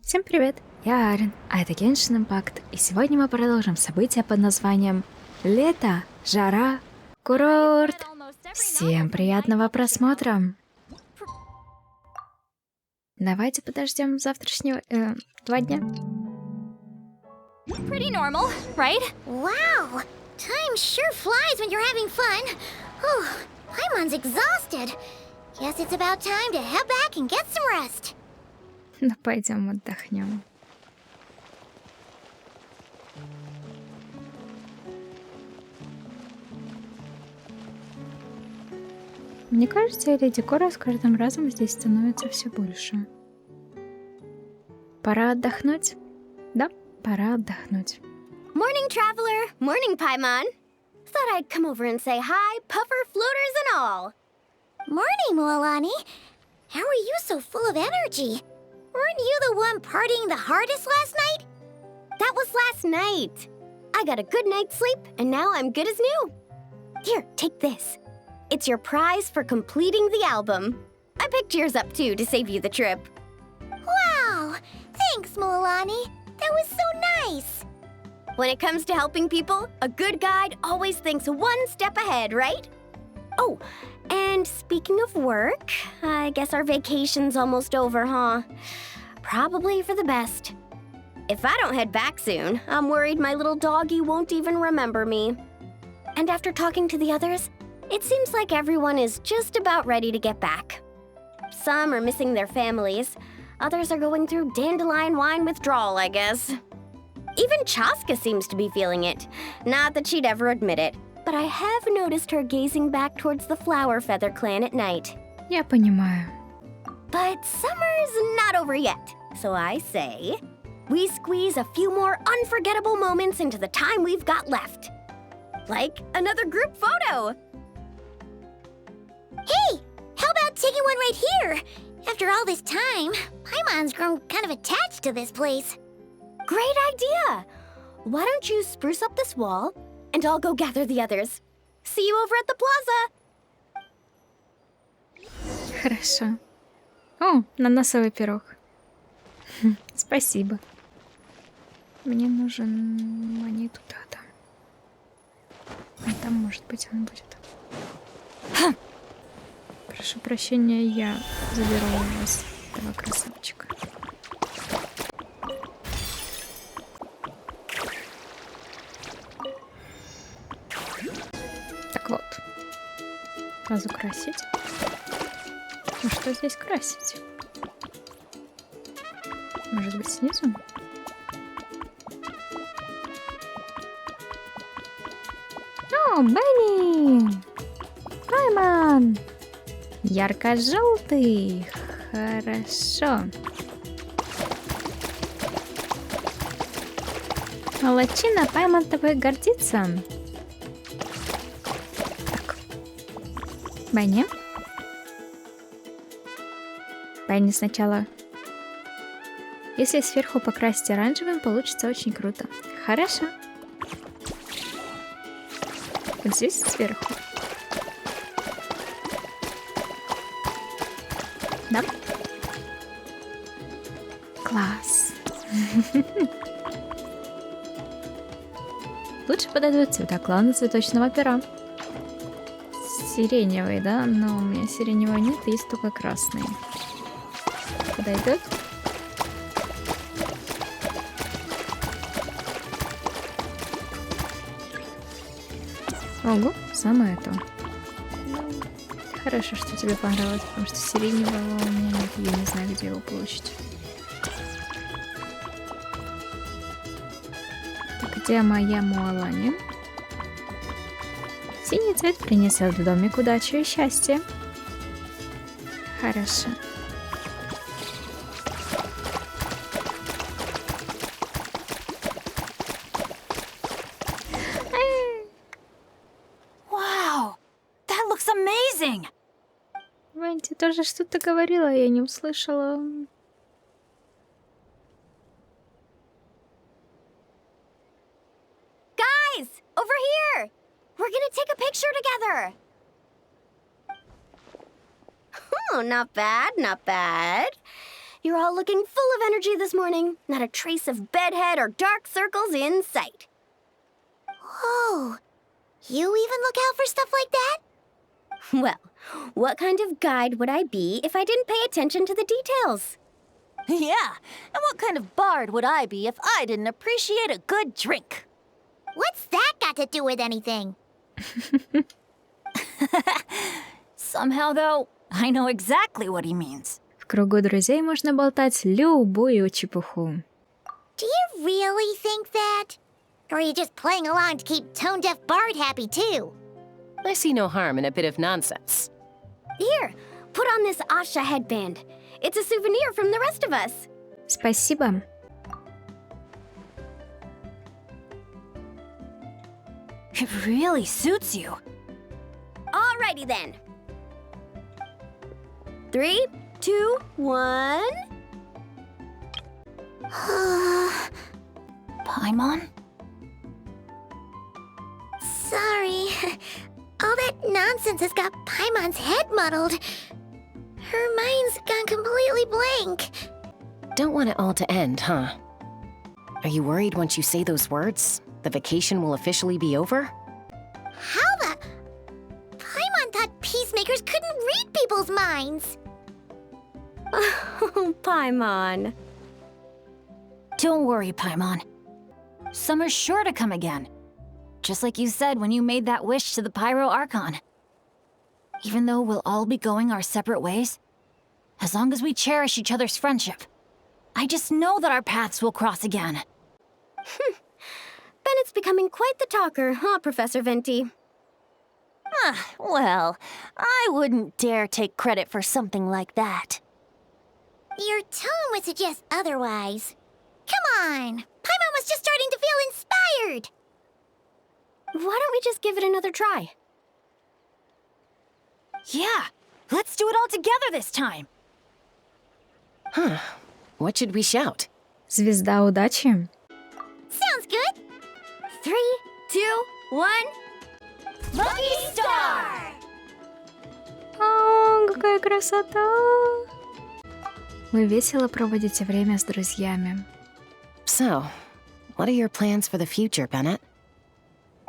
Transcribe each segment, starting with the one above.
Всем привет, я Арен, а это Genshin Impact, и сегодня мы продолжим событие под названием Лето, Жара, Курорт. Всем приятного просмотра. Давайте подождем завтрашнего 2 дня. Pretty normal, right? Wow! Time sure flies when you're having fun. Oh, Paimon's exhausted. Guess it's about time to head back and get some rest. Ну, пойдем отдохнем. Мне кажется, или декора с каждым разом здесь становится все больше. Пора отдохнуть? Да, пора отдохнуть. Morning, traveler. Morning, Paimon. Thought I'd come over and say hi, puffer, floaters, and all. Morning, Moalani. How are you so full of energy? Weren't you the one partying the hardest last night? That was last night. I got a good night's sleep, and now I'm good as new. Here, take this. It's your prize for completing the album. I picked yours up, too, to save you the trip. Wow! Thanks, Moalani. That was so nice. When it comes to helping people, a good guide always thinks one step ahead, right? Oh, and speaking of work, I guess our vacation's almost over, huh? Probably for the best. If I don't head back soon, I'm worried my little doggy won't even remember me. And after talking to the others, it seems like everyone is just about ready to get back. Some are missing their families. Others are going through dandelion wine withdrawal, I guess. Even Chaska seems to be feeling it. Not that she'd ever admit it, but I have noticed her gazing back towards the Flower Feather clan at night. Я понимаю. But summer's not over yet, so I say, we squeeze a few more unforgettable moments into the time we've got left. Like another group photo. Hey, how about taking one right here? After all this time, Paimon's grown kind of attached to this place. Great idea! Why don't you spruce up this wall, and I'll go gather the others. See you over at the plaza! Хорошо. О, ананасовый пирог. Спасибо. Мне нужен не туда, там. А там, может быть, он будет. Прошу прощения, я заберу у вас этого красавчика. Так вот. Разукрасить. Ну что здесь красить? Может быть, снизу? О, Бенни! Паймон! Ярко-желтый. Хорошо. Молодчина, Паймон тобой гордится. Так. Бенни. Бенни сначала. Если сверху покрасить оранжевым, получится очень круто. Хорошо. Вот здесь сверху. Да? Класс. Лучше подойдут цвета клана цветочного пера. Сиреневый, да? Но у меня сиреневого нет, есть только красный. Подойдет? Ого, самое то. Хорошо, что тебе понравилось, потому что сиреневого у меня нет, я не знаю, где его получить. Где моя Моалани? Синий цвет принесет в домик удачу и счастье. Хорошо. Wow, that looks amazing! Венти тоже что-то говорила, я не услышала. Guys, over here! We're gonna take a picture together! Oh, not bad, not bad. You're all looking full of energy this morning. Not a trace of bedhead or dark circles in sight. Whoa. You even look out for stuff like that? Well, what kind of guide would I be if I didn't pay attention to the details? Yeah, and what kind of bard would I be if I didn't appreciate a good drink? What's that got to do with anything? Somehow, though, I know exactly what he means. В кругу друзей можно болтать любую чепуху. Do you really think that? Or are you just playing along to keep tone-deaf Bard happy, too? I see no harm in a bit of nonsense. Here, put on this Asha headband. It's a souvenir from the rest of us. Спасибо. It really suits you. Alrighty then. 3, 2, 1. Paimon? Sorry. All that nonsense has got Paimon's head muddled. Her mind's gone completely blank. Don't want it all to end, huh? Are you worried once you say those words, the vacation will officially be over? How the... Paimon thought peacemakers couldn't read people's minds. Oh, Paimon. Don't worry, Paimon. Summer's sure to come again. Just like you said when you made that wish to the Pyro Archon. Even though we'll all be going our separate ways, as long as we cherish each other's friendship, I just know that our paths will cross again. Bennett's becoming quite the talker, huh, Professor Venti? Well, I wouldn't dare take credit for something like that. Your tone would suggest otherwise. Come on! Paimon was just starting to feel inspired! Why don't we just give it another try? Yeah, let's do it all together this time. What should we shout? Звезда, удачи. Sounds good! 3, 2, 1. Lucky Star! О, какая красота! Вы весело проводите время с друзьями. So, what are your plans for the future, Bennett?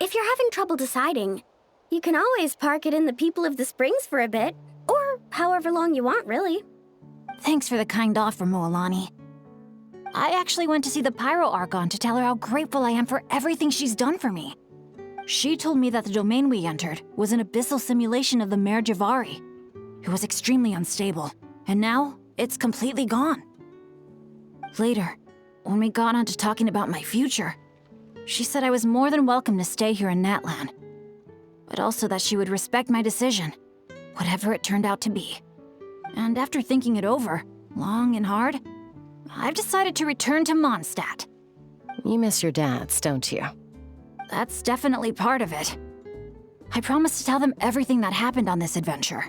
If you're having trouble deciding, you can always park it in the People of the Springs for a bit. Or however long you want, really. Thanks for the kind offer, Moalani. I actually went to see the Pyro Archon to tell her how grateful I am for everything she's done for me. She told me that the domain we entered was an abyssal simulation of the Mare Javari. It was extremely unstable, and now it's completely gone. Later, when we got on to talking about my future, she said I was more than welcome to stay here in Natlan, but also that she would respect my decision, whatever it turned out to be. And after thinking it over, long and hard, I've decided to return to Mondstadt. You miss your dads, don't you? That's definitely part of it. I promised to tell them everything that happened on this adventure,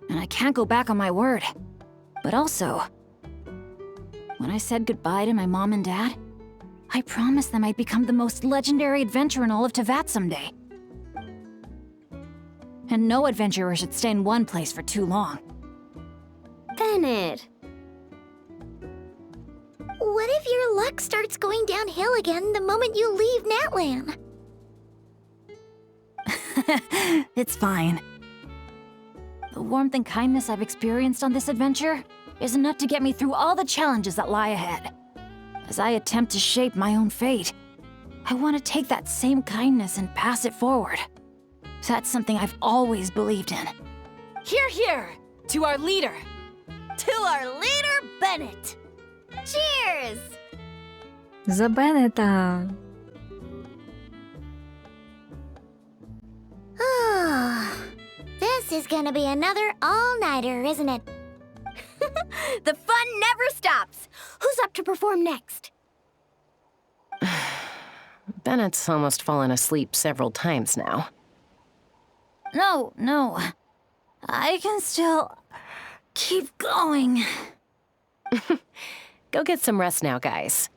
and I can't go back on my word. But also, when I said goodbye to my mom and dad, I promised them I'd become the most legendary adventurer in all of Tevat someday. And no adventurer should stay in one place for too long. Bennett. What if your luck starts going downhill again the moment you leave Natlan? It's fine. The warmth and kindness I've experienced on this adventure is enough to get me through all the challenges that lie ahead. As I attempt to shape my own fate, I want to take that same kindness and pass it forward. That's something I've always believed in. Hear, hear! To our leader! To our leader, Bennett! Cheers! За Беннета! Oh, this is gonna be another all-nighter, isn't it? The fun never stops! Who's up to perform next? Bennett's almost fallen asleep several times now. No. I can still keep going. Go get some rest now, guys.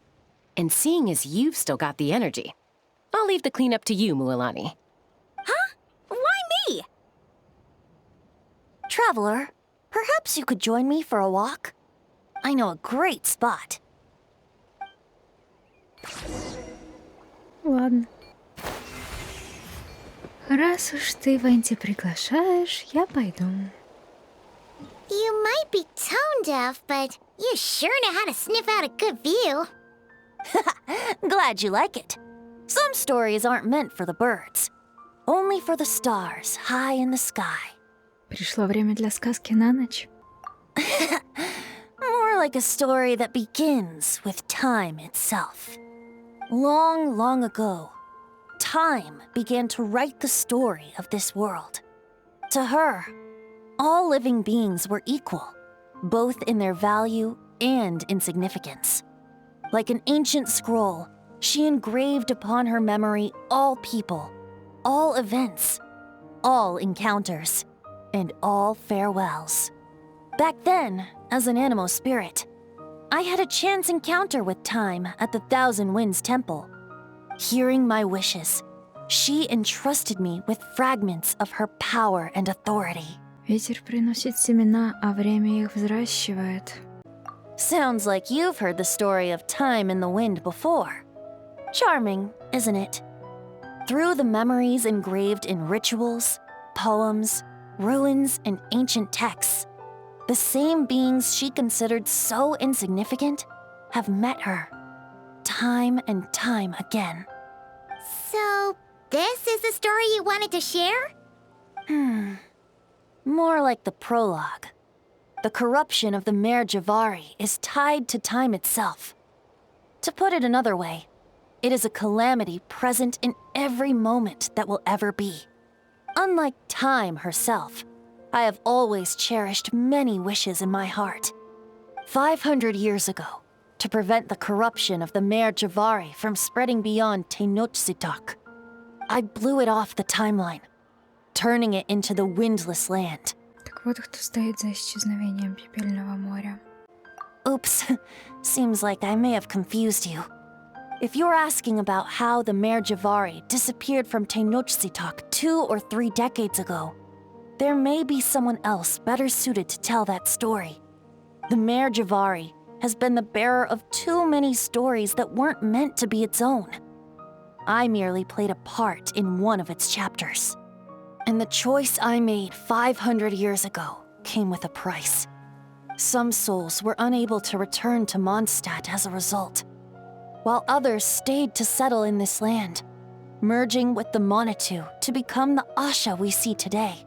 And seeing as you've still got the energy, I'll leave the cleanup to you, Mualani. Huh? Why me? Traveler, perhaps you could join me for a walk? I know a great spot. Ладно. Раз уж ты Венти приглашаешь, я пойду. You might be tone deaf, but you sure know how to sniff out a good view. Glad you like it. Some stories aren't meant for the birds. Only for the stars high in the sky. Пришло время для сказки на ночь. More like a story that begins with time itself. Long, long ago, time began to write the story of this world. To her, all living beings were equal, both in their value and in significance. Like an ancient scroll, she engraved upon her memory all people, all events, all encounters, and all farewells. Back then, as an animal spirit, I had a chance encounter with time at the Thousand Winds Temple. Hearing my wishes, she entrusted me with fragments of her power and authority. Ветер приносит семена, а время их взращивает. Sounds like you've heard the story of time in the wind before. Charming, isn't it? Through the memories engraved in rituals, poems, ruins, and ancient texts, the same beings she considered so insignificant have met her, time and time again. So, this is the story you wanted to share? More like the prologue. The corruption of the Mare Javari is tied to time itself. To put it another way, it is a calamity present in every moment that will ever be. Unlike time herself, I have always cherished many wishes in my heart. 500 years ago, to prevent the corruption of the Mare Javari from spreading beyond Tenoctzittok, I blew it off the timeline, turning it into the windless land. Так вот кто стоит за исчезновением Пепельного моря. Oops, seems like I may have confused you. If you're asking about how the Mare Javari disappeared from Tenochcitok 2 or 3 decades ago, there may be someone else better suited to tell that story. The Mare Javari has been the bearer of too many stories that weren't meant to be its own. I merely played a part in one of its chapters. And the choice I made 500 years ago came with a price. Some souls were unable to return to Mondstadt as a result, while others stayed to settle in this land, merging with the Monitu to become the Asha we see today.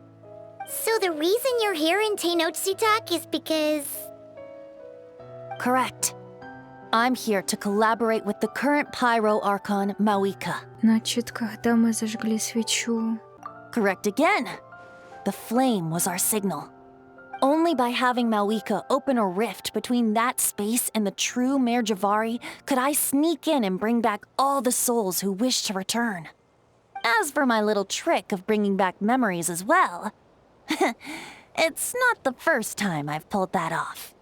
So the reason you're here in Tenochcitok is because... Correct. I'm here to collaborate with the current Pyro Archon, Mawika. Значит, когда мы зажгли свечу... Correct again. The flame was our signal. Only by having Mawika open a rift between that space and the true Mare Javari could I sneak in and bring back all the souls who wish to return. As for my little trick of bringing back memories as well, it's not the first time I've pulled that off.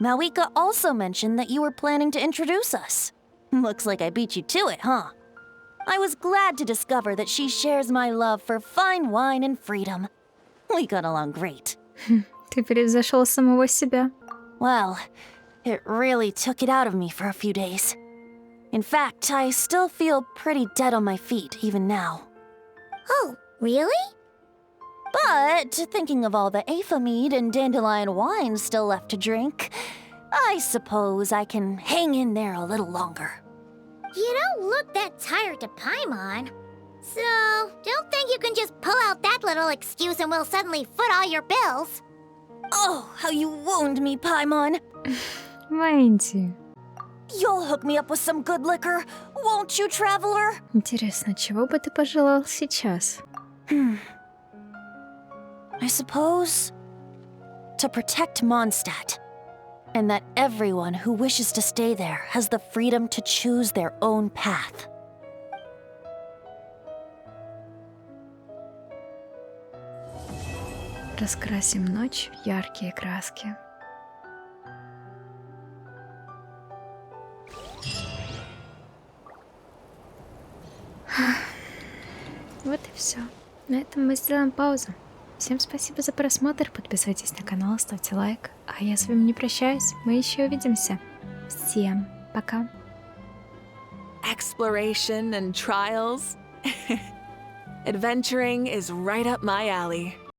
Mawika also mentioned that you were planning to introduce us. Looks like I beat you to it, huh? I was glad to discover that she shares my love for fine wine and freedom. We got along great. Ты превзошел самого себя. Well, it really took it out of me for a few days. In fact, I still feel pretty dead on my feet even now. Oh, really? But thinking of all the Afa mead and dandelion wine still left to drink, I suppose I can hang in there a little longer. You don't look that tired to Paimon. So, don't think you can just pull out that little excuse and we'll suddenly foot all your bills. Oh, how you wound me, Paimon. Венти. You'll hook me up with some good liquor, won't you, traveler? Интересно, чего бы ты пожелал сейчас? I suppose to protect Mondstadt, and that everyone who wishes to stay there has the freedom to choose their own path. Раскрасим ночь в яркие краски. Вот и все. На этом мы сделаем паузу. Всем спасибо за просмотр, подписывайтесь на канал, ставьте лайк. А я с вами не прощаюсь, мы еще увидимся. Всем пока. Exploration and trials. Adventuring is right up my alley.